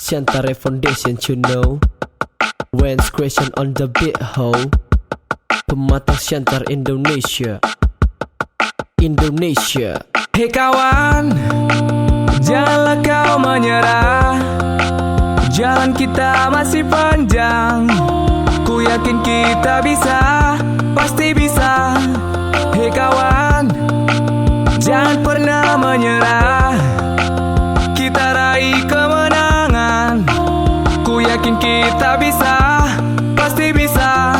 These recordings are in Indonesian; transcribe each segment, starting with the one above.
Siantara Foundation, you know. When's creation on the beat, ho. Pematang Siantar Indonesia. Indonesia. Hei kawan, janganlah kau menyerah. Jalan kita masih panjang. Ku yakin kita bisa, pasti bisa. Hei kawan, jangan pernah menyerah. Kita raih kemenangan. Ku yakin kita bisa, pasti bisa.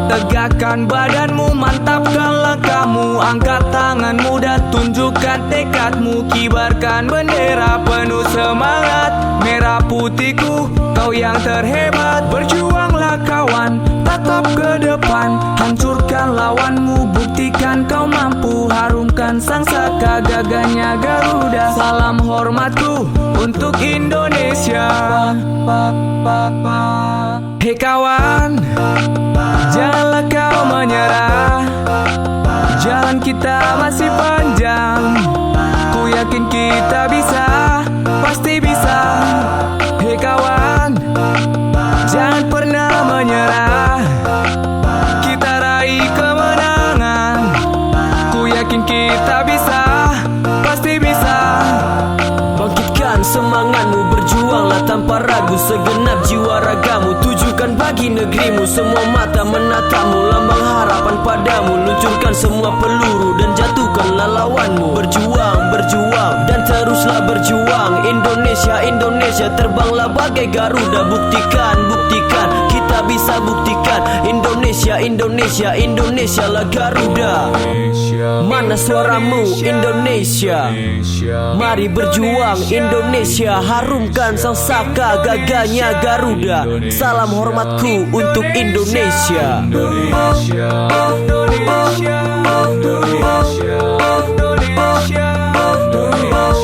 Tegakkan badanmu, mantapkan langkahmu. Angkat tanganmu dan tunjukkan tekadmu. Kibarkan bendera penuh semangat. Merah putihku, kau yang terhebat. Berjuanglah kawan, tatap ke depan. Hancurkan lawanmu, buktikan kau mampu. Harumkan sang saka, gagahnya Garuda. Salam hormatku untuk Indonesia. Hei kawan, janganlah kau menyerah. Jalan kita masih panjang. Ku yakin kita bisa, pasti bisa. Hei kawan, jangan pernah menyerah. Kita raih kemenangan. Ku yakin kita bisa, pasti bisa. Bangkitkan semangatmu, berjuanglah tanpa ragu. Segenap jiwa ragamu, tujukan bagi negerimu. Semua mata menatapmu, lambang harapan padamu. Luncurkan semua peluru dan jatuhkanlah lawanmu. Berjuang, berjuang, dan teruslah berjuang. Indonesia, Indonesia, terbanglah bagai Garuda. Buktikan, buktikan, kita bisa buktikan. Indonesia, Indonesia, Indonesia lah Garuda. Mana suaramu Indonesia? Mari berjuang Indonesia. Harumkan sang saka, gagahnya Garuda. Salam hormatku untuk Indonesia. Indonesia, Indonesia, Indonesia, Indonesia, Indonesia.